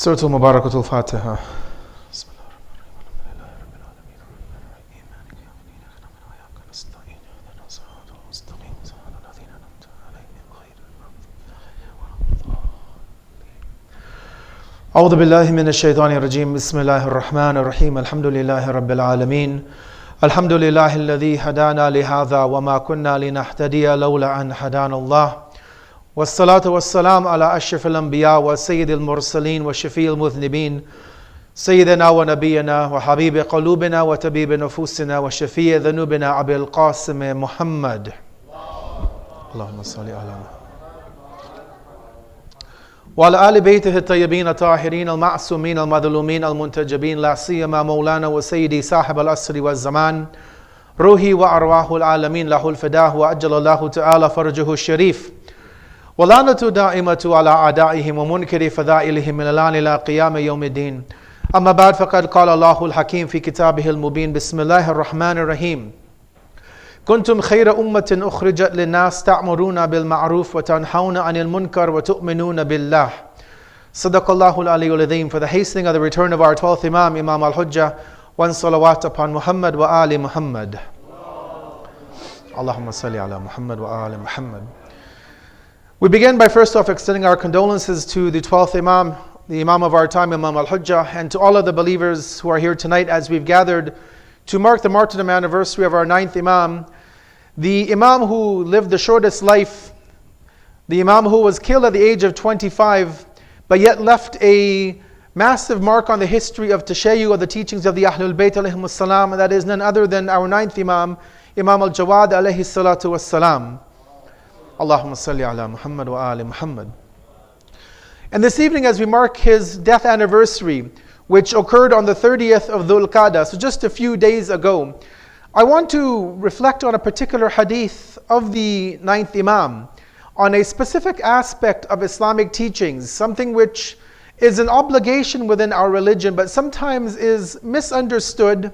Surah Al-Mubarakatul Fatiha. أعوذ بالله من الشيطان الرجيم بسم الله الرحمن الرحيم الحمد لله رب العالمين الحمد لله الذي هدانا لهذا وما كنا لنهتدي لولا أن هدانا الله والصلاة والسلام على أشرف الأنبياء وسيد المرسلين وشفيع المذنبين سيدنا ونبينا وحبيب قلوبنا وطبيب نفوسنا وشفيع ذنوبنا أبي القاسم محمد اللهم صل على محمد وعلى آل بيته الطيبين الطاهرين المعصومين المظلومين المنتجبين لا سيما مولانا وسيدي صاحب العصر والزمان روحي وأرواح العالمين له الفداء وأجل الله تعالى فرجه الشريف ولعنة دائمة على أعدائهم ومنكر فضائلهم من الآن إلى قيام يوم الدين أما بعد فقد قال الله الحكيم في كتابه المبين بسم الله الرحمن الرحيم كنتم خير أمة أخرجت للناس تأمرون بالمعروف وتنهون عن المنكر وتؤمنون بالله صدق الله العلي العظيم. For the hastening of the return of our 12th Imam, Imam Al-Hujjah, one salawat upon Muhammad wa ali Muhammad. Allahumma salli ala Muhammad wa ali Muhammad. We begin by first off extending our condolences to the 12th Imam, the Imam of our time, Imam Al-Hujjah, and to all of the believers who are here tonight as we've gathered to mark the martyrdom anniversary of our 9th Imam, the Imam who lived the shortest life, the Imam who was killed at the age of 25, but yet left a massive mark on the history of Tashayyu, of the teachings of the Ahlul Bayt alayhimus salam, and that is none other than our 9th Imam, Imam Al-Jawaad alayhi salatu wassalam. Allahumma salli ala Muhammad wa ali Muhammad. And this evening as we mark his death anniversary, which occurred on the 30th of Dhul-Hijjah, so just a few days ago, I want to reflect on a particular hadith of the 9th Imam, on a specific aspect of Islamic teachings, something which is an obligation within our religion, but sometimes is misunderstood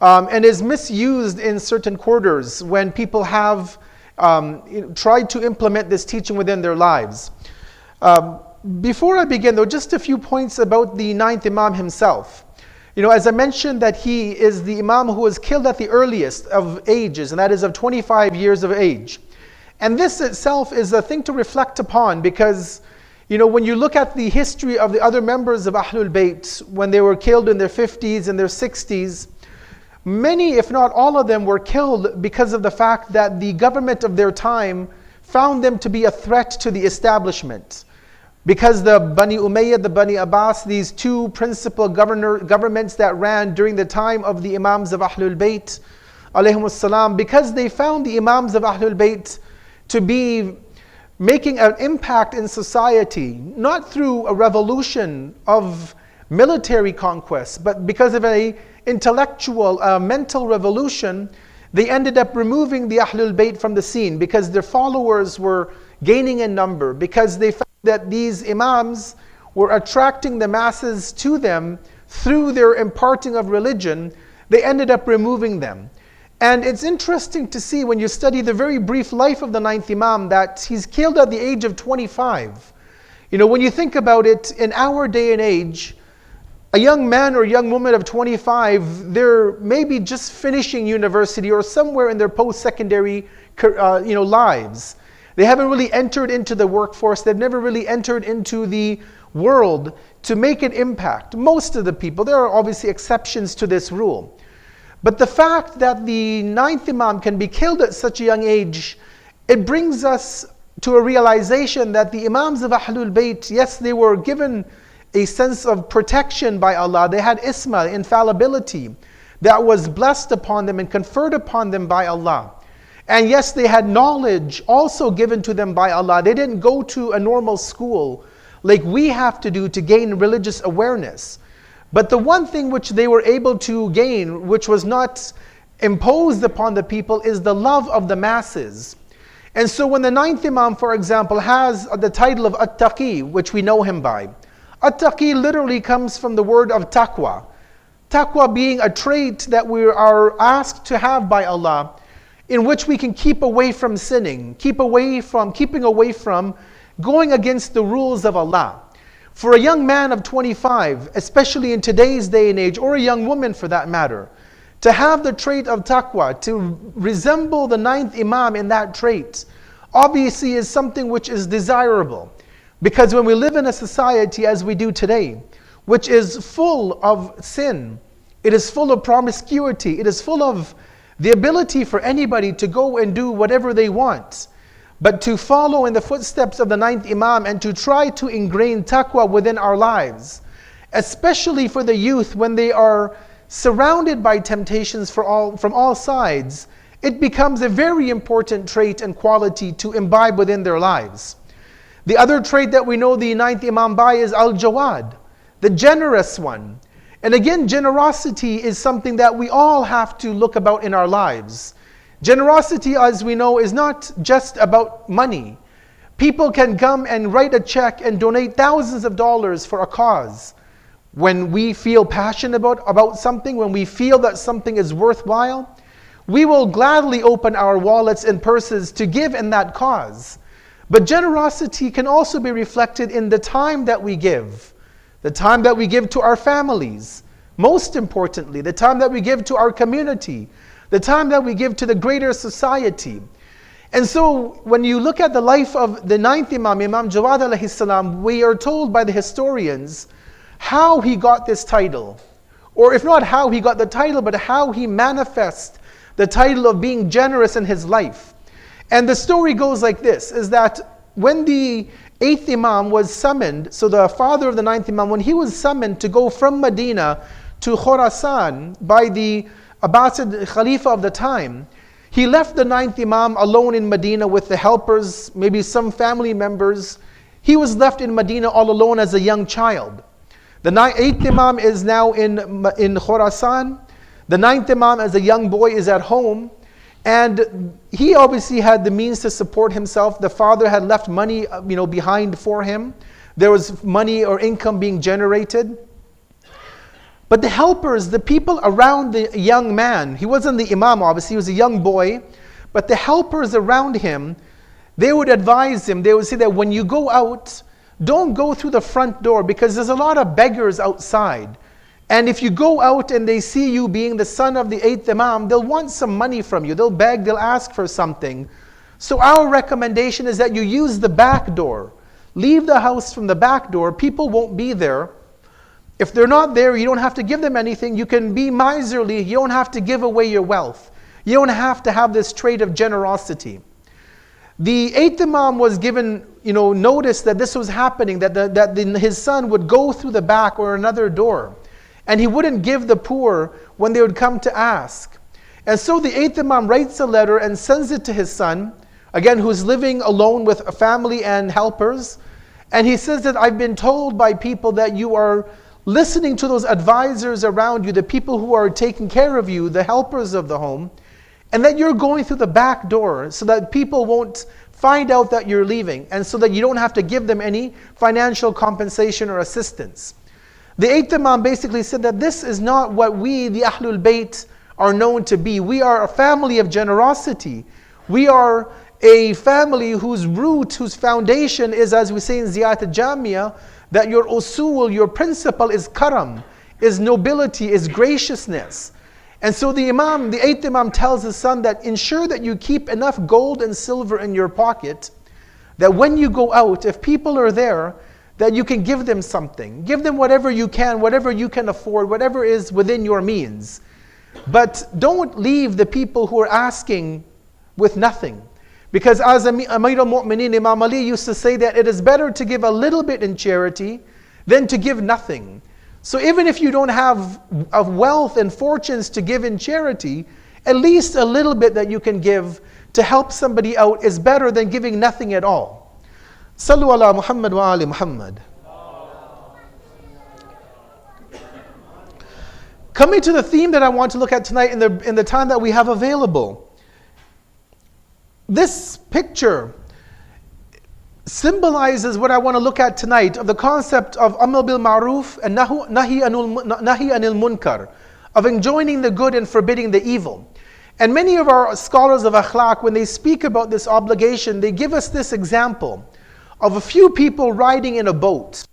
and is misused in certain quarters when people have tried to implement this teaching within their lives. Before I begin though, just a few points about the 9th Imam himself. As I mentioned that he is the Imam who was killed at the earliest of ages, and that is of 25 years of age. And this itself is a thing to reflect upon because, when you look at the history of the other members of Ahlul Bayt, when they were killed in their 50s and their 60s, many, if not all of them, were killed because of the fact that the government of their time found them to be a threat to the establishment. Because the Bani Umayyad, the Bani Abbas, these two principal governments that ran during the time of the Imams of Ahlul Bayt, alayhimus salam, because they found the Imams of Ahlul Bayt to be making an impact in society, not through a revolution of military conquest, but because of an intellectual, mental revolution, they ended up removing the Ahlul Bayt from the scene because their followers were gaining in number, because they found that these Imams were attracting the masses to them through their imparting of religion. They ended up removing them. And it's interesting to see when you study the very brief life of the 9th Imam that he's killed at the age of 25. When you think about it, in our day and age, a young man or young woman of 25, they're maybe just finishing university or somewhere in their post-secondary lives. They haven't really entered into the workforce. They've never really entered into the world to make an impact. Most of the people, there are obviously exceptions to this rule. But the fact that the 9th Imam can be killed at such a young age, it brings us to a realization that the Imams of Ahlul Bayt, yes, they were given a sense of protection by Allah. They had isma, infallibility, that was blessed upon them and conferred upon them by Allah. And yes, they had knowledge also given to them by Allah. They didn't go to a normal school like we have to do to gain religious awareness. But the one thing which they were able to gain, which was not imposed upon the people, is the love of the masses. And so when the 9th Imam, for example, has the title of At-Taqi, which we know him by, At-Taqi literally comes from the word of taqwa. Taqwa being a trait that we are asked to have by Allah, in which we can keep away from sinning, keeping away from going against the rules of Allah. For a young man of 25, especially in today's day and age, or a young woman for that matter, to have the trait of taqwa, to resemble the 9th Imam in that trait, obviously is something which is desirable. Because when we live in a society as we do today, which is full of sin, it is full of promiscuity, it is full of the ability for anybody to go and do whatever they want, but to follow in the footsteps of the 9th Imam and to try to ingrain taqwa within our lives, especially for the youth when they are surrounded by temptations from all sides, it becomes a very important trait and quality to imbibe within their lives. The other trait that we know the 9th Imam by is Al-Jawaad, the generous one. And again, generosity is something that we all have to look about in our lives. Generosity, as we know, is not just about money. People can come and write a check and donate thousands of dollars for a cause. When we feel passionate about something, when we feel that something is worthwhile, we will gladly open our wallets and purses to give in that cause. But generosity can also be reflected in the time that we give. The time that we give to our families. Most importantly, the time that we give to our community. The time that we give to the greater society. And so, when you look at the life of the 9th Imam, Imam Jawaad alayhi salam, we are told by the historians how he got this title. Or if not how he got the title, but how he manifests the title of being generous in his life. And the story goes like this, is that when the 8th Imam was summoned, so the father of the 9th Imam, when he was summoned to go from Medina to Khurasan by the Abbasid Khalifa of the time, he left the 9th Imam alone in Medina with the helpers, maybe some family members. He was left in Medina all alone as a young child. The 8th Imam is now in Khurasan. The 9th Imam as a young boy is at home. And he obviously had the means to support himself. The father had left money behind for him. There was money or income being generated. But the helpers, the people around the young man, he wasn't the Imam obviously, he was a young boy, but the helpers around him, they would advise him, they would say that when you go out, don't go through the front door because there's a lot of beggars outside. And if you go out and they see you being the son of the 8th Imam, they'll want some money from you. They'll beg, they'll ask for something. So our recommendation is that you use the back door. Leave the house from the back door. People won't be there. If they're not there, you don't have to give them anything. You can be miserly. You don't have to give away your wealth. You don't have to have this trait of generosity. The 8th Imam was given notice that this was happening, that his son would go through the back or another door. And he wouldn't give the poor when they would come to ask. And so the 8th Imam writes a letter and sends it to his son, again, who's living alone with a family and helpers. And he says that I've been told by people that you are listening to those advisors around you, the people who are taking care of you, the helpers of the home, and that you're going through the back door so that people won't find out that you're leaving, and so that you don't have to give them any financial compensation or assistance. The 8th Imam basically said that this is not what we, the Ahlul Bayt, are known to be. We are a family of generosity. We are a family whose root, whose foundation is, as we say in Ziyat al-Jamia, that your usul, your principle is karam, is nobility, is graciousness. And so the 8th Imam tells his son that ensure that you keep enough gold and silver in your pocket, that when you go out, if people are there, that you can give them something. Give them whatever you can afford, whatever is within your means. But don't leave the people who are asking with nothing. Because as Amir al-Mu'mineen, Imam Ali used to say that it is better to give a little bit in charity than to give nothing. So even if you don't have wealth and fortunes to give in charity, at least a little bit that you can give to help somebody out is better than giving nothing at all. Sallu ala Muhammad wa ali Muhammad. Coming to the theme that I want to look at tonight in the time that we have available. This picture symbolizes what I want to look at tonight of the concept of Amr bil Ma'ruf and Nahi anil Munkar, of enjoining the good and forbidding the evil. And many of our scholars of akhlaq, when they speak about this obligation, they give us this example of a few people riding in a boat.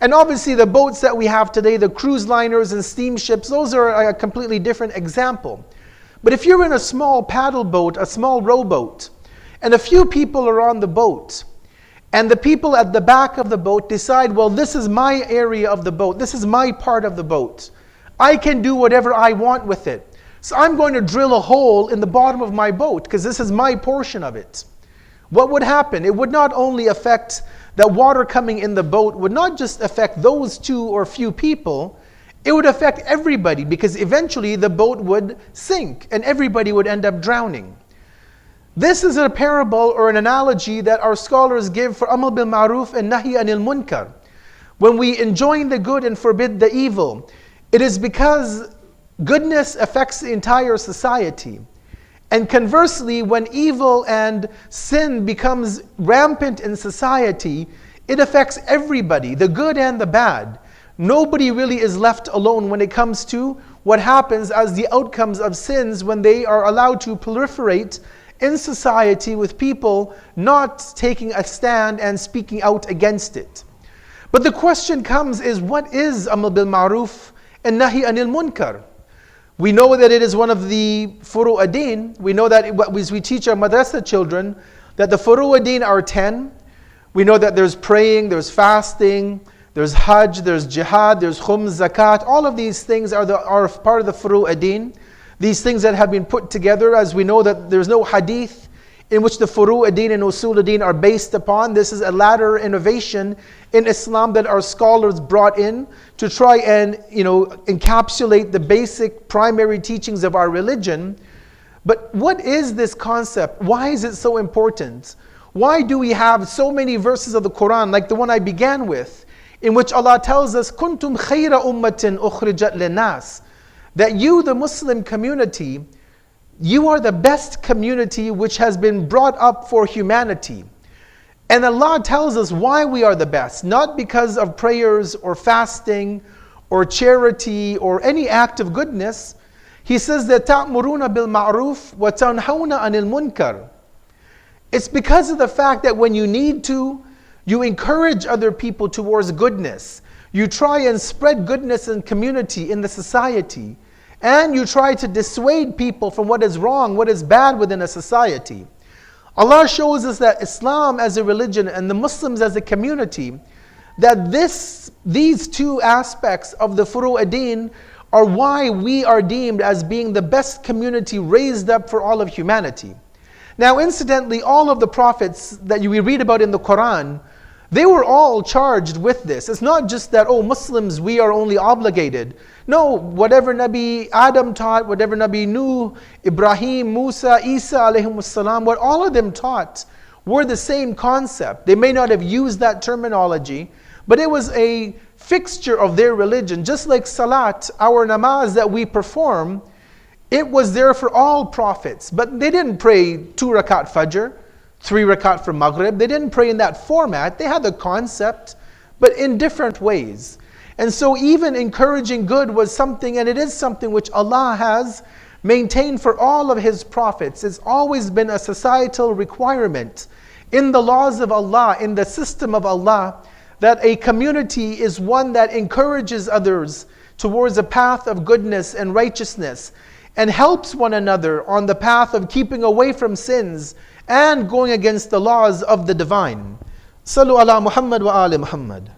And obviously the boats that we have today, the cruise liners and steamships, those are a completely different example. But if you're in a small paddle boat, a small rowboat, and a few people are on the boat, and the people at the back of the boat decide, well, this is my area of the boat, this is my part of the boat, I can do whatever I want with it. So I'm going to drill a hole in the bottom of my boat because this is my portion of it. What would happen? It would not only affect that water coming in the boat, would not just affect those two or few people, it would affect everybody, because eventually the boat would sink and everybody would end up drowning. This is a parable or an analogy that our scholars give for Amr bil Ma'ruf and Nahi anil Munkar. When we enjoin the good and forbid the evil, it is because goodness affects the entire society. And conversely, when evil and sin becomes rampant in society, it affects everybody, the good and the bad. Nobody really is left alone when it comes to what happens as the outcomes of sins when they are allowed to proliferate in society with people not taking a stand and speaking out against it. But the question comes is, what is Amr bil Ma'ruf and Nahi anil Munkar? We know that it is one of the furu'adeen. We know that as we teach our madrasa children, that the furu'adeen are 10. We know that there's praying, there's fasting, there's hajj, there's jihad, there's khums, zakat. All of these things are part of the furu'adeen. These things that have been put together, as we know that there's no hadith in which the furu'adeen and usul-adeen are based upon. This is a latter innovation in Islam that our scholars brought in to try and encapsulate the basic primary teachings of our religion. But what is this concept? Why is it so important? Why do we have so many verses of the Quran, like the one I began with, in which Allah tells us, "Kuntum khayra ummatin ukhrijat linnas," that you, the Muslim community, you are the best community which has been brought up for humanity. And Allah tells us why we are the best, not because of prayers or fasting or charity or any act of goodness. He says that ta'muruna bil ma'ruf wa tanhawna anil munkar. It's because of the fact that when you need to, you encourage other people towards goodness. You try and spread goodness in community, in the society. And you try to dissuade people from what is wrong, what is bad within a society. Allah shows us that Islam as a religion and the Muslims as a community, that these two aspects of the furu'adeen are why we are deemed as being the best community raised up for all of humanity. Now incidentally, all of the prophets that we read about in the Quran, they were all charged with this. It's not just that, Muslims, we are only obligated. No, whatever Nabi Adam taught, whatever Nabi Nuh, Ibrahim, Musa, Isa alayhimus salam, what all of them taught were the same concept. They may not have used that terminology, but it was a fixture of their religion. Just like salat, our namaz that we perform, it was there for all prophets. But they didn't pray 2 rakat fajr, 3 rakat for maghrib. They didn't pray in that format. They had the concept, but in different ways. And so even encouraging good was something, and it is something which Allah has maintained for all of His prophets. It's always been a societal requirement in the laws of Allah, in the system of Allah, that a community is one that encourages others towards a path of goodness and righteousness, and helps one another on the path of keeping away from sins and going against the laws of the divine. Sallu ala Muhammad wa ali Muhammad.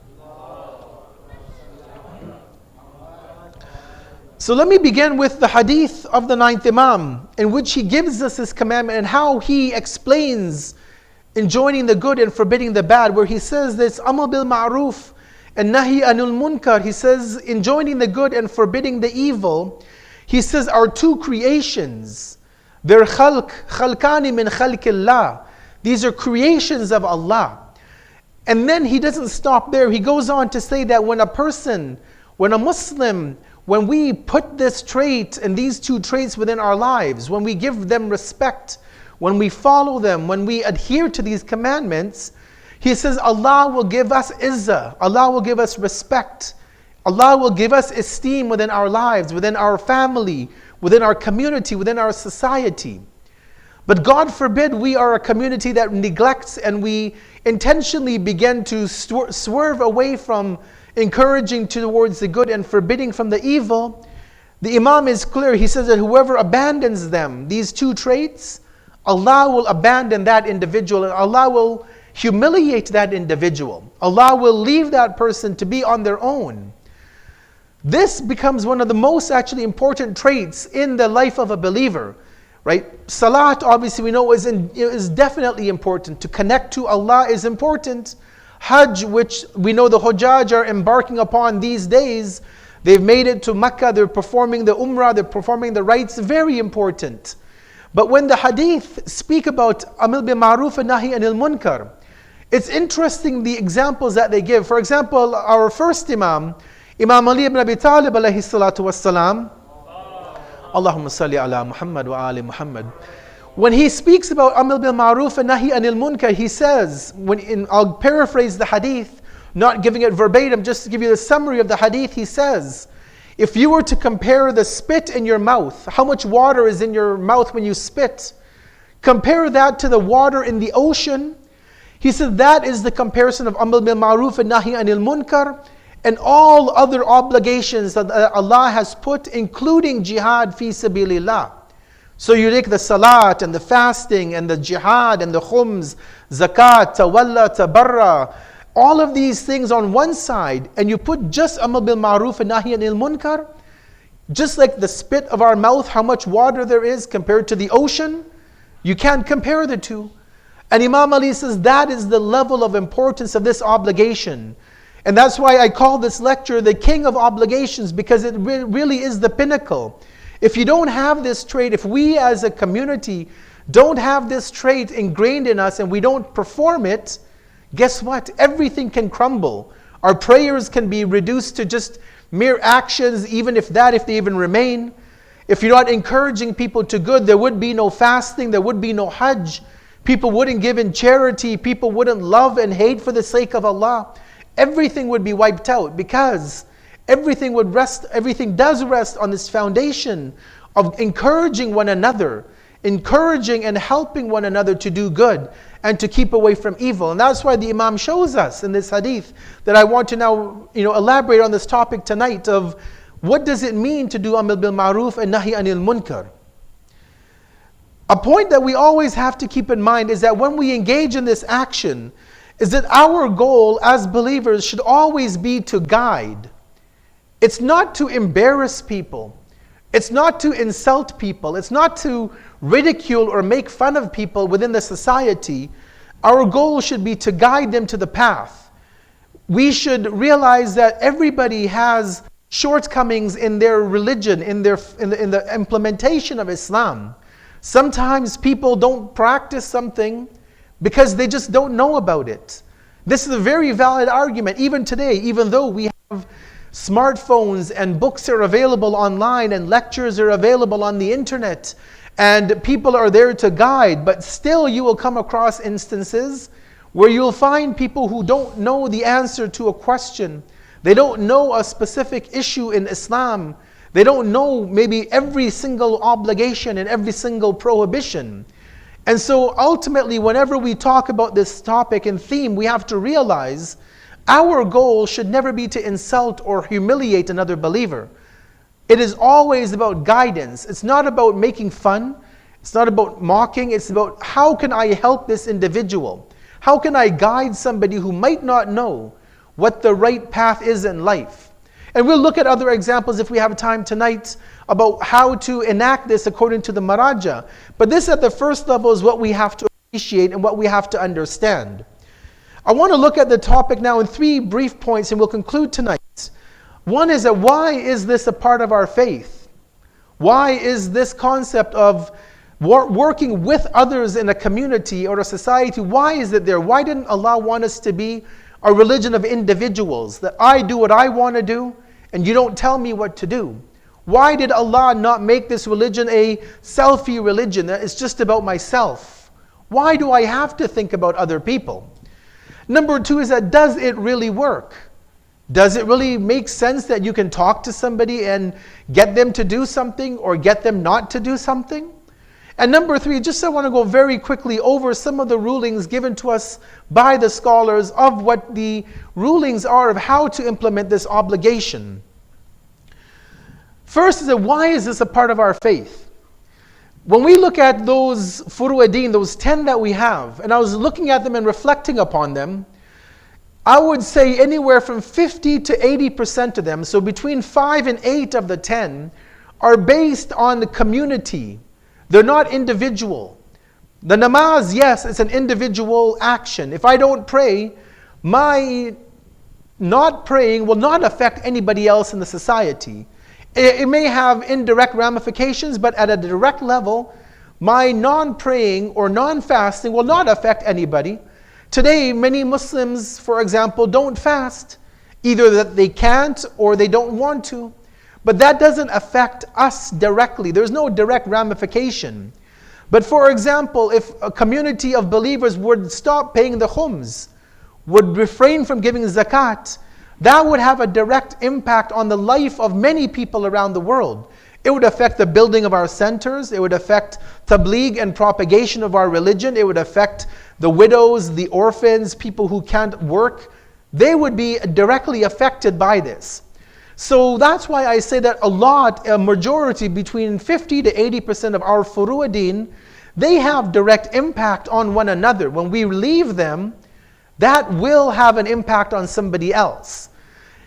So let me begin with the hadith of the 9th Imam, in which he gives us his commandment and how he explains enjoining the good and forbidding the bad, where he says this, Amr bil Ma'ruf and Nahi anil Munkar. He says enjoining the good and forbidding the evil, he says, are two creations. They're khalkani min khalqillah. These are creations of Allah. And then he doesn't stop there. He goes on to say that when a Muslim, when we put this trait and these two traits within our lives, when we give them respect, when we follow them, when we adhere to these commandments, he says Allah will give us izzah, Allah will give us respect, Allah will give us esteem within our lives, within our family, within our community, within our society. But God forbid we are a community that neglects and we intentionally begin to swerve away from encouraging towards the good and forbidding from the evil, the Imam is clear. He says that whoever abandons them, these two traits, Allah will abandon that individual and Allah will humiliate that individual. Allah will leave that person to be on their own. This becomes one of the most actually important traits in the life of a believer, right? Salat, obviously we know is definitely important. To connect to Allah is important. Hajj, which we know the Hujjaj are embarking upon these days, they've made it to Mecca, they're performing the Umrah, they're performing the rites, very important. But when the hadith speak about Amr bil Ma'ruf and Nahi anil Munkar, it's interesting the examples that they give. For example, our first Imam, Imam Ali ibn Abi Talib alayhi salatu wassalam, Allahumma salli ala Muhammad wa ali Muhammad. When he speaks about Amr bil Ma'ruf and Nahi anil Munkar, he says, I'll paraphrase the hadith, not giving it verbatim, just to give you the summary of the hadith, he says, if you were to compare the spit in your mouth, how much water is in your mouth when you spit, compare that to the water in the ocean, he said that is the comparison of Amr bil Ma'ruf and Nahi anil Munkar and all other obligations that Allah has put, including jihad fi sabilillah. So you take the salat and the fasting and the jihad and the khums, zakat, tawalla, tabarra, all of these things on one side, and you put just Amr bil Ma'ruf and Nahi anil Munkar, just like the spit of our mouth, how much water there is compared to the ocean, you can't compare the two. And Imam Ali says that is the level of importance of this obligation. And that's why I call this lecture the king of obligations, because it really is the pinnacle. If you don't have this trait, if we as a community don't have this trait ingrained in us and we don't perform it, guess what? Everything can crumble. Our prayers can be reduced to just mere actions, even if they even remain. If you're not encouraging people to good, there would be no fasting, there would be no hajj. People wouldn't give in charity, people wouldn't love and hate for the sake of Allah. Everything would be wiped out, because everything does rest on this foundation of encouraging one another, encouraging and helping one another to do good and to keep away from evil. And that's why the Imam shows us in this hadith that I want to now elaborate on this topic tonight of what does it mean to do Amr bil Ma'ruf and Nahi anil Munkar. A point that we always have to keep in mind is that when we engage in this action, is that our goal as believers should always be to guide. It's not to embarrass people. It's not to insult people. It's not to ridicule or make fun of people within the society. Our goal should be to guide them to the path. We should realize that everybody has shortcomings in their religion, in the implementation of Islam. Sometimes people don't practice something because they just don't know about it. This is a very valid argument. Even today, even though we have smartphones and books are available online and lectures are available on the internet and people are there to guide, but still you will come across instances where you'll find people who don't know the answer to a question. They don't know a specific issue in Islam. They don't know maybe every single obligation and every single prohibition. And so ultimately, whenever we talk about this topic and theme, we have to realize our goal should never be to insult or humiliate another believer. It is always about guidance. It's not about making fun. It's not about mocking. It's about how can I help this individual? How can I guide somebody who might not know what the right path is in life? And we'll look at other examples if we have time tonight about how to enact this according to the Maraja. But this at the first level is what we have to appreciate and what we have to understand. I want to look at the topic now in 3 brief points and we'll conclude tonight. One is that why is this a part of our faith? Why is this concept of working with others in a community or a society, why is it there? Why didn't Allah want us to be a religion of individuals, that I do what I want to do and you don't tell me what to do? Why did Allah not make this religion a selfie religion that is just about myself? Why do I have to think about other people? Number 2 is that does it really work? Does it really make sense that you can talk to somebody and get them to do something or get them not to do something? And number three, just I want to go very quickly over some of the rulings given to us by the scholars of what the rulings are of how to implement this obligation. First is that why is this a part of our faith? When we look at those furu'adeen, those 10 that we have, and I was looking at them and reflecting upon them, I would say anywhere from 50 to 80% of them, so between 5 and 8 of the 10, are based on the community. They're not individual. The namaz, yes, it's an individual action. If I don't pray, my not praying will not affect anybody else in the society. It may have indirect ramifications, but at a direct level, my non-praying or non-fasting will not affect anybody. Today, many Muslims, for example, don't fast. Either that they can't or they don't want to. But that doesn't affect us directly. There's no direct ramification. But for example, if a community of believers would stop paying the khums, would refrain from giving zakat, that would have a direct impact on the life of many people around the world. It would affect the building of our centers. It would affect tabligh and propagation of our religion. It would affect the widows, the orphans, people who can't work. They would be directly affected by this. So that's why I say that a majority, between 50 to 80% of our furu'adeen, they have direct impact on one another. When we leave them, that will have an impact on somebody else.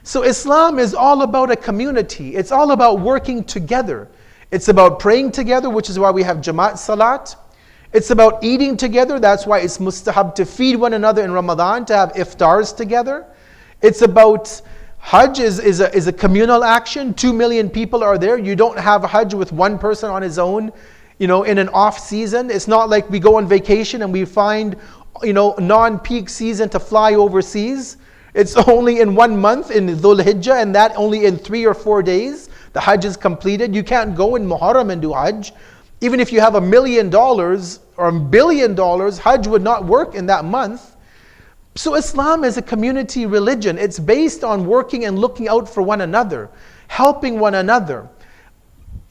So Islam is all about a community. It's all about working together. It's about praying together, which is why we have Jamaat Salat. It's about eating together. That's why it's mustahab to feed one another in Ramadan, to have iftars together. It's about Hajj is a communal action. 2 million people are there. You don't have Hajj with one person on his own, in an off season. It's not like we go on vacation and we find, non-peak season to fly overseas. It's only in 1 month in Dhul-Hijjah, and that only in 3 or 4 days. The Hajj is completed. You can't go in Muharram and do Hajj. Even if you have $1 million or $1 billion, Hajj would not work in that month. So Islam is a community religion. It's based on working and looking out for one another, helping one another,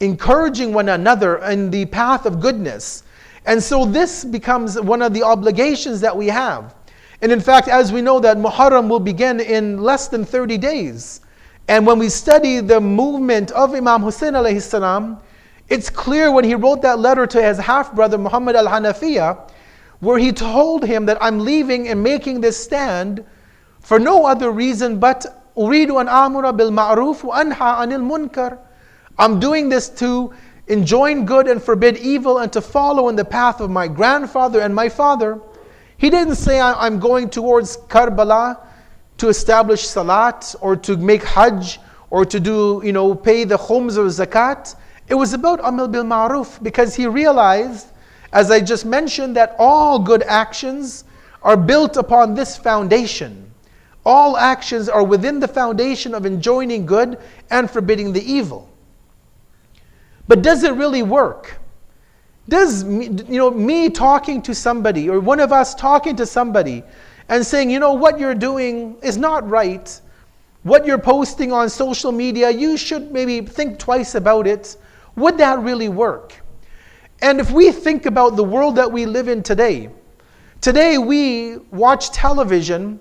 encouraging one another in the path of goodness. And so this becomes one of the obligations that we have. And in fact, as we know that Muharram will begin in less than 30 days. And when we study the movement of Imam Hussein alayhi salam, it's clear when he wrote that letter to his half-brother Muhammad al-Hanafiya, where he told him that I'm leaving and making this stand for no other reason but أريد أن آمر بالمعروف وأنهى عن المنكر. I'm doing this to enjoin good and forbid evil and to follow in the path of my grandfather and my father. He didn't say I'm going towards Karbala to establish salat or to make hajj or to do, pay the khums or zakat. It was about Amr bil Ma'ruf, because he realized, as I just mentioned, that all good actions are built upon this foundation. All actions are within the foundation of enjoining good and forbidding the evil. But does it really work? Does me talking to somebody, or one of us talking to somebody and saying, what you're doing is not right, what you're posting on social media, you should maybe think twice about it, would that really work? And if we think about the world that we live in today we watch television,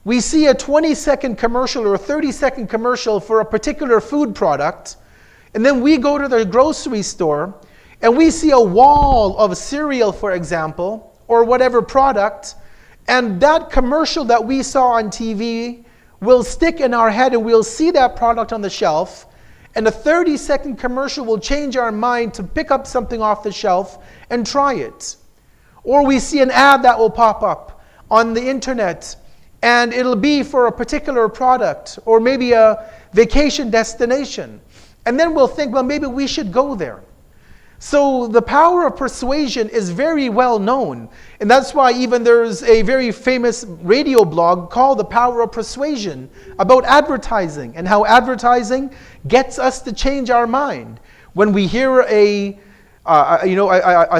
we see a 20-second commercial or a 30-second commercial for a particular food product, and then we go to the grocery store and we see a wall of cereal, for example, or whatever product, and that commercial that we saw on TV will stick in our head and we'll see that product on the shelf, and a 30-second commercial will change our mind to pick up something off the shelf and try it. Or we see an ad that will pop up on the internet, and it'll be for a particular product or maybe a vacation destination. And then we'll think, well, maybe we should go there. So the power of persuasion is very well known. And that's why even there's a very famous radio blog called The Power of Persuasion about advertising and how advertising gets us to change our mind. When we hear a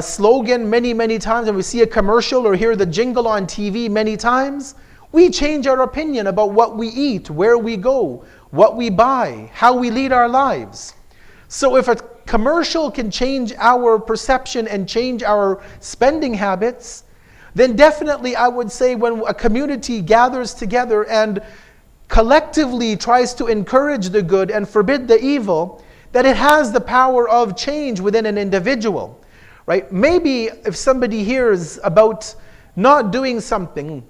slogan many times, and we see a commercial or hear the jingle on TV many times, we change our opinion about what we eat, where we go, what we buy, how we lead our lives. So if a commercial can change our perception and change our spending habits, then definitely I would say when a community gathers together and collectively tries to encourage the good and forbid the evil, that it has the power of change within an individual, right? Maybe if somebody hears about not doing something,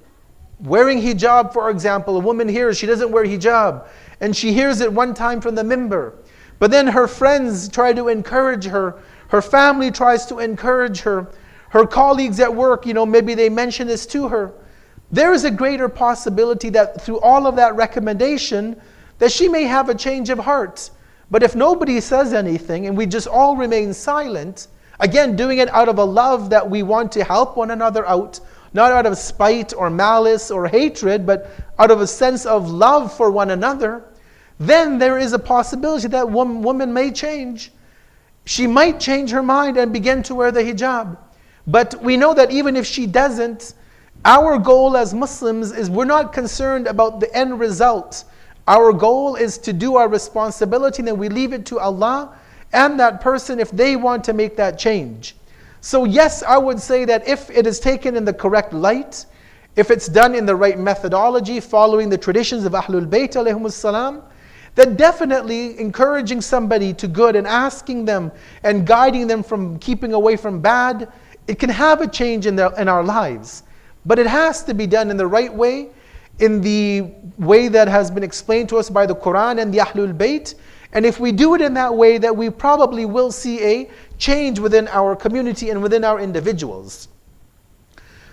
wearing hijab, for example, a woman hears she doesn't wear hijab, and she hears it one time from the minbar, but then her friends try to encourage her, her family tries to encourage her, her colleagues at work, maybe they mention this to her. There is a greater possibility that through all of that recommendation, that she may have a change of heart. But if nobody says anything and we just all remain silent, again, doing it out of a love that we want to help one another out, not out of spite or malice or hatred, but out of a sense of love for one another, then there is a possibility that woman may change. She might change her mind and begin to wear the hijab. But we know that even if she doesn't, our goal as Muslims is we're not concerned about the end result. Our goal is to do our responsibility, and then we leave it to Allah and that person if they want to make that change. So yes, I would say that if it is taken in the correct light, if it's done in the right methodology, following the traditions of Ahlul Bayt alayhimus salam, then definitely encouraging somebody to good and asking them and guiding them from keeping away from bad, it can have a change in our lives. But it has to be done in the right way, in the way that has been explained to us by the Quran and the Ahlul Bayt. And if we do it in that way, that we probably will see a change within our community and within our individuals.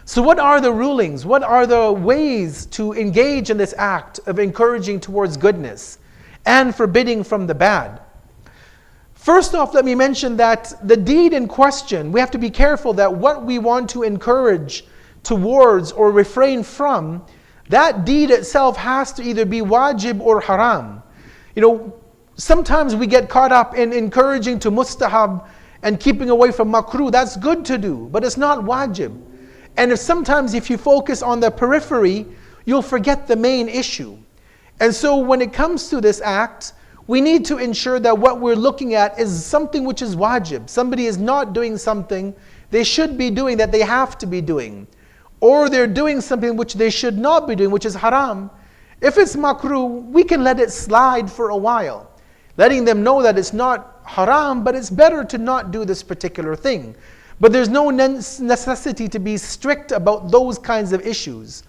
So what are the rulings? What are the ways to engage in this act of encouraging towards goodness and forbidding from the bad? First off, let me mention that the deed in question, we have to be careful that what we want to encourage towards or refrain from, that deed itself has to either be wajib or haram. Sometimes we get caught up in encouraging to mustahab and keeping away from makruh. That's good to do, but it's not wajib. And sometimes if you focus on the periphery, you'll forget the main issue. And so when it comes to this act, we need to ensure that what we're looking at is something which is wajib. Somebody is not doing something they should be doing that they have to be doing. Or they're doing something which they should not be doing, which is haram. If it's makruh, we can let it slide for a while, letting them know that it's not haram, but it's better to not do this particular thing. But there's no necessity to be strict about those kinds of issues.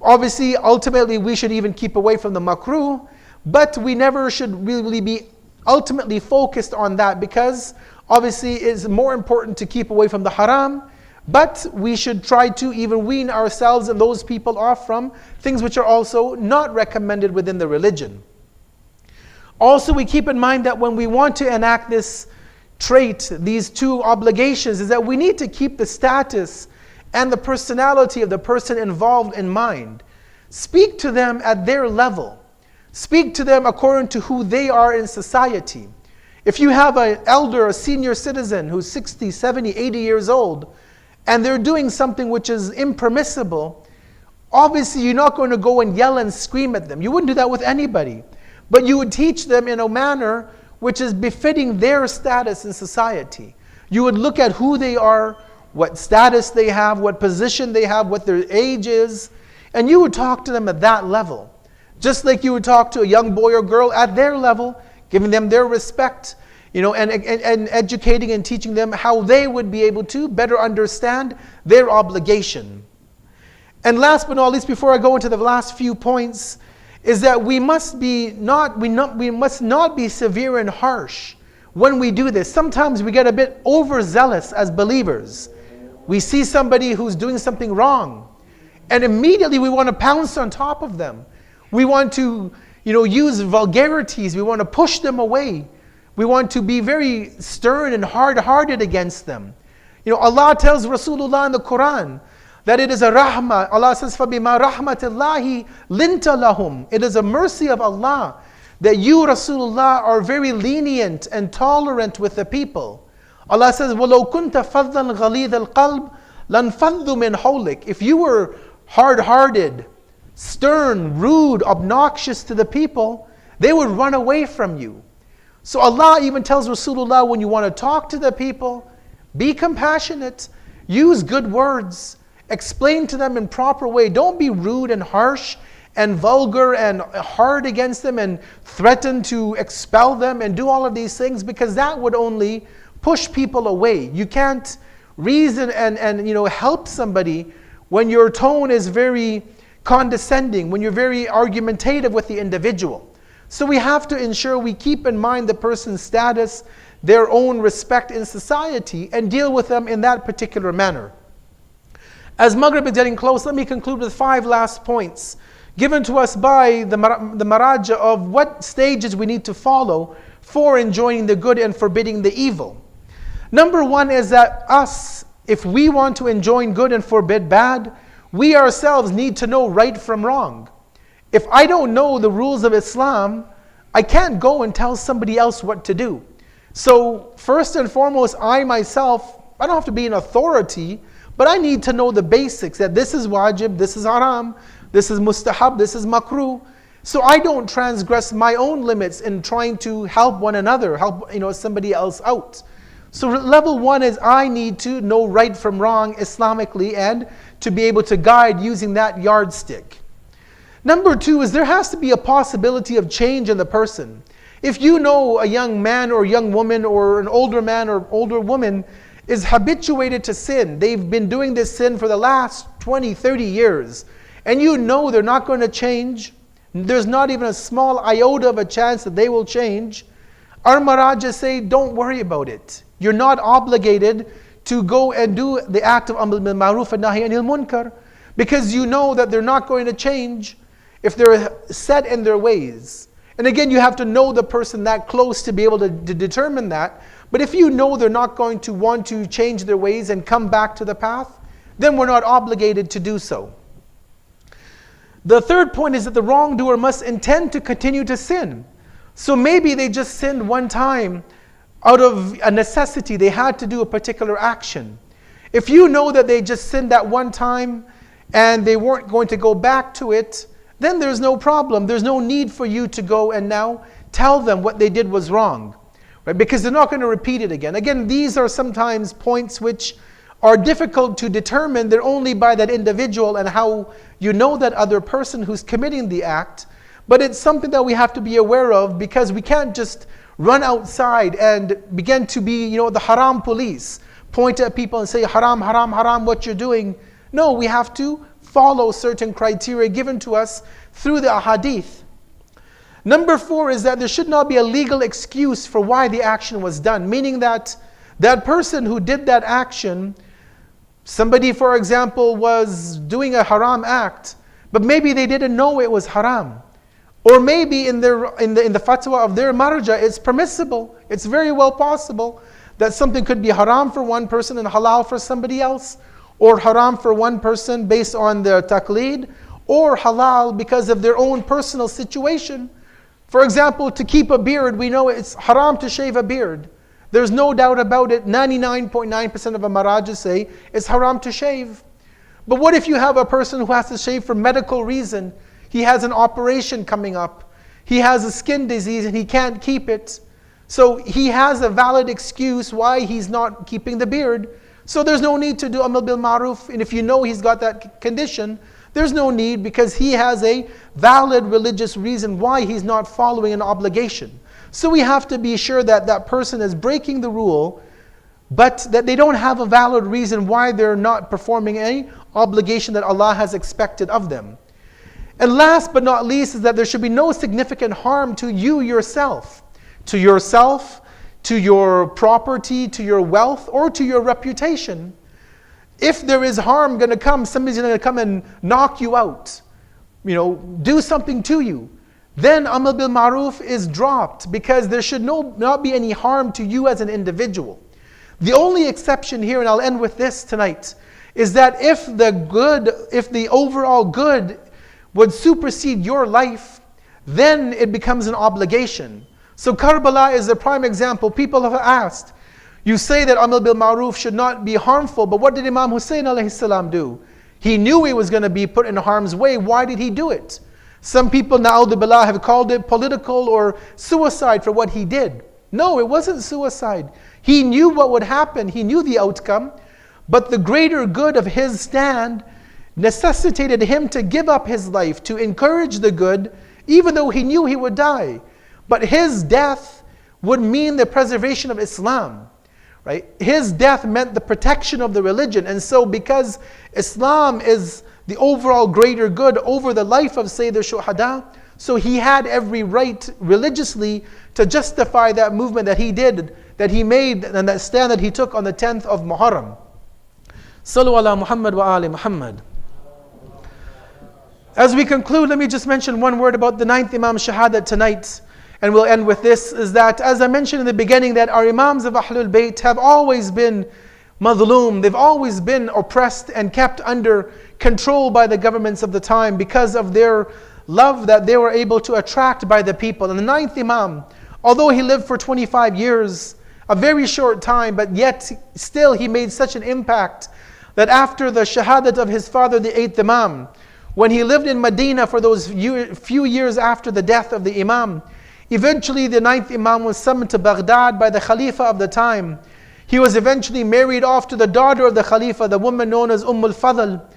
Obviously, ultimately, we should even keep away from the makruh, but we never should really be ultimately focused on that, because obviously it's more important to keep away from the haram, but we should try to even wean ourselves and those people off from things which are also not recommended within the religion. Also, we keep in mind that when we want to enact this trait, these two obligations, is that we need to keep the status and the personality of the person involved in mind. Speak to them at their level. Speak to them according to who they are in society. If you have an elder, a senior citizen who's 60, 70, 80 years old, and they're doing something which is impermissible, obviously you're not going to go and yell and scream at them. You wouldn't do that with anybody. But you would teach them in a manner which is befitting their status in society. You would look at who they are, what status they have, what position they have, what their age is, and you would talk to them at that level. Just like you would talk to a young boy or girl at their level, giving them their respect, and educating and teaching them how they would be able to better understand their obligation. And last but not least, before I go into the last few points, is that we must not be severe and harsh when we do this. Sometimes we get a bit overzealous as believers. We see somebody who's doing something wrong, and immediately we want to pounce on top of them. We want to, use vulgarities. We want to push them away. We want to be very stern and hard-hearted against them. Allah tells Rasulullah in the Quran that it is a rahmah. Allah says, فَبِمَا رَحْمَةِ اللَّهِ لِنْتَ لَهُمْ. It is a mercy of Allah that you, Rasulullah, are very lenient and tolerant with the people. Allah says, وَلَوْ كُنْتَ فَضًّا غَلِيظَ الْقَلْبِ لَانْفَضُّوا مِنْ حَوْلِكَ. If you were hard-hearted, stern, rude, obnoxious to the people, they would run away from you. So Allah even tells Rasulullah, when you want to talk to the people, be compassionate, use good words, explain to them in proper way. Don't be rude and harsh and vulgar and hard against them and threaten to expel them and do all of these things, because that would only push people away. You can't reason and help somebody when your tone is very condescending, when you're very argumentative with the individual. So we have to ensure we keep in mind the person's status, their own respect in society, and deal with them in that particular manner. As Maghrib is getting close, let me conclude with 5 last points given to us by the Maraja of what stages we need to follow for enjoining the good and forbidding the evil. Number 1 is that if we want to enjoin good and forbid bad, we ourselves need to know right from wrong. If I don't know the rules of Islam, I can't go and tell somebody else what to do. So first and foremost, I myself, I don't have to be an authority, but I need to know the basics, that this is wajib, this is haram, this is mustahab, this is makruh. So I don't transgress my own limits in trying to help one another, help somebody else out. So level 1 is I need to know right from wrong Islamically and to be able to guide using that yardstick. Number 2 is there has to be a possibility of change in the person. If you know a young man or young woman or an older man or older woman is habituated to sin, they've been doing this sin for the last 20, 30 years, and you know they're not going to change, there's not even a small iota of a chance that they will change, our Marajas say, don't worry about it. You're not obligated to go and do the act of Amr bil Ma'ruf and Nahi Anil Munkar, because you know that they're not going to change if they're set in their ways. And again, you have to know the person that close to be able to determine that. But if you know they're not going to want to change their ways and come back to the path, then we're not obligated to do so. The third point is that the wrongdoer must intend to continue to sin. So maybe they just sinned one time out of a necessity, they had to do a particular action. If you know that they just sinned that one time and they weren't going to go back to it, then there's no problem. There's no need for you to go and now tell them what they did was wrong, right? Because they're not going to repeat it again. Again, these are sometimes points which are difficult to determine. They're only by that individual and how you know that other person who's committing the act. But it's something that we have to be aware of, because we can't just run outside and begin to be, the haram police, point at people and say, haram, haram, haram, what you're doing. No, we have to follow certain criteria given to us through the ahadith. Number 4 is that there should not be a legal excuse for why the action was done, meaning that that person who did that action, somebody, for example, was doing a haram act, but maybe they didn't know it was haram. Or maybe in the fatwa of their marja, it's permissible. It's very well possible that something could be haram for one person and halal for somebody else, or haram for one person based on their taqleed, or halal because of their own personal situation. For example, to keep a beard, we know it's haram to shave a beard. There's no doubt about it. 99.9% of Marajas say it's haram to shave. But what if you have a person who has to shave for medical reason? He has an operation coming up. He has a skin disease and he can't keep it. So he has a valid excuse why he's not keeping the beard. So there's no need to do Amr bil Ma'ruf. And if you know he's got that condition, there's no need, because he has a valid religious reason why he's not following an obligation. So we have to be sure that that person is breaking the rule, but that they don't have a valid reason why they're not performing any obligation that Allah has expected of them. And last but not least is that there should be no significant harm to you yourself, to your property, to your wealth, or to your reputation. If there is harm going to come, somebody's going to come and knock you out, do something to you, then Amr bil Ma'ruf is dropped, because there should not be any harm to you as an individual. The only exception here, and I'll end with this tonight, is that if the overall good would supersede your life, then it becomes an obligation. So Karbala is a prime example. People have asked, you say that Amr bil Ma'ruf should not be harmful, but what did Imam Hussein alayhi salam do? He knew he was going to be put in harm's way. Why did he do it? Some people, na'udhu billah, have called it political or suicide for what he did. No, it wasn't suicide. He knew what would happen. He knew the outcome. But the greater good of his stand necessitated him to give up his life, to encourage the good, even though he knew he would die. But his death would mean the preservation of Islam. Right? His death meant the protection of the religion. And so because Islam is the overall greater good over the life of Sayyid al-Shuhada, so he had every right religiously to justify that movement that he did, that he made, and that stand that he took on the 10th of Muharram. Sallu ala Muhammad wa ali Muhammad. As we conclude, let me just mention one word about the 9th Imam Shahada tonight. And we'll end with this, is that, as I mentioned in the beginning, that our Imams of Ahlul Bayt have always been madhloom. They've always been oppressed and kept under control by the governments of the time because of their love that they were able to attract by the people. And the 9th Imam, although he lived for 25 years, a very short time, but yet still he made such an impact that after the shahadat of his father, the 8th Imam, when he lived in Medina for those few years after the death of the Imam, eventually the 9th Imam was summoned to Baghdad by the Khalifa of the time. He was eventually married off to the daughter of the Khalifa, the woman known as Al-Fadl.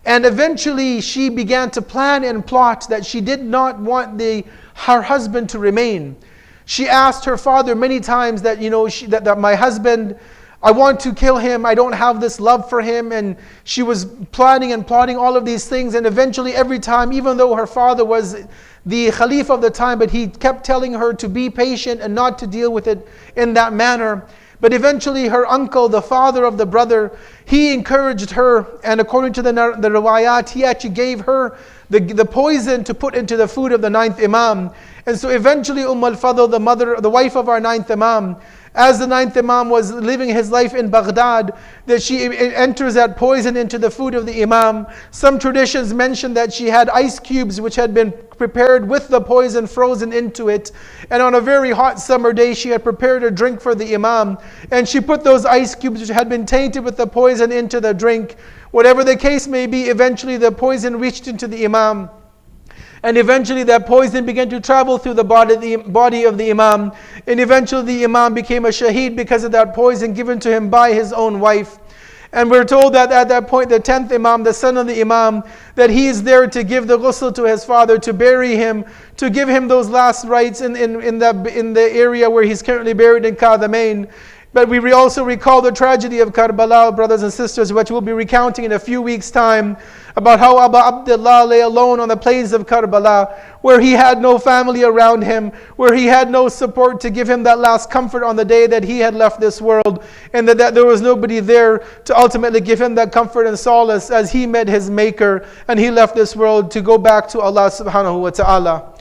And eventually she began to plan and plot that she did not want her husband to remain. She asked her father many times that, that my husband, I want to kill him, I don't have this love for him. And she was planning and plotting all of these things. And eventually every time, even though her father was the Khalifa of the time, but he kept telling her to be patient and not to deal with it in that manner. But eventually her uncle, the father of the brother, he encouraged her, and according to the riwayat, he actually gave her the poison to put into the food of the 9th Imam. And so eventually Al-Fadl, the wife of our 9th Imam, as the 9th Imam was living his life in Baghdad, that she enters that poison into the food of the Imam. Some traditions mention that she had ice cubes which had been prepared with the poison frozen into it. And on a very hot summer day, she had prepared a drink for the Imam. And she put those ice cubes which had been tainted with the poison into the drink. Whatever the case may be, eventually the poison reached into the Imam. And eventually that poison began to travel through the body of the Imam. And eventually the Imam became a shaheed because of that poison given to him by his own wife. And we're told that at that point, the 10th Imam, the son of the Imam, that he is there to give the ghusl to his father, to bury him, to give him those last rites in the area where he's currently buried in Kadamain. But we also recall the tragedy of Karbala, brothers and sisters, which we'll be recounting in a few weeks' time, about how Abu Abdullah lay alone on the plains of Karbala, where he had no family around him, where he had no support to give him that last comfort on the day that he had left this world, and that there was nobody there to ultimately give him that comfort and solace as he met his Maker and he left this world to go back to Allah subhanahu wa ta'ala.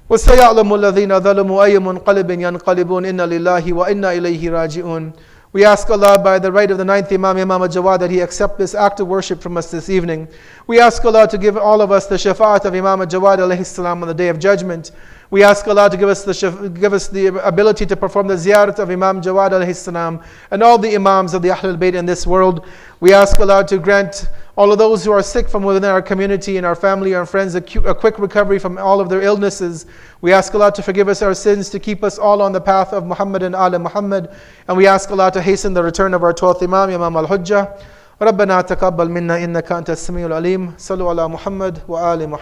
وَسَيَعْلَمُ الَّذِينَ ظَلَمُوا أَيَّ مُنْقَلِبٍ يَنْقَلِبُونَ إِنَّ لِلَّهِ وَإِنَّا إِلَيْهِ راجعون. We ask Allah by the right of the 9th Imam, Imam Al-Jawaad, that He accept this act of worship from us this evening. We ask Allah to give all of us the shafa'at of Imam Al-Jawaad alayhi salam on the Day of Judgment. We ask Allah to give us the ability to perform the ziyarat of Imam Jawaad alayhi salam and all the Imams of the Ahlul Bayt in this world. We ask Allah to grant all of those who are sick from within our community and our family and friends a quick recovery from all of their illnesses. We ask Allah to forgive us our sins, to keep us all on the path of Muhammad and Ali Muhammad. And we ask Allah to hasten the return of our 12th Imam, Imam Al-Hijjah. ربنا تقبل منا إنك أنت السميع العليم. صلوا على محمد وآل محمد.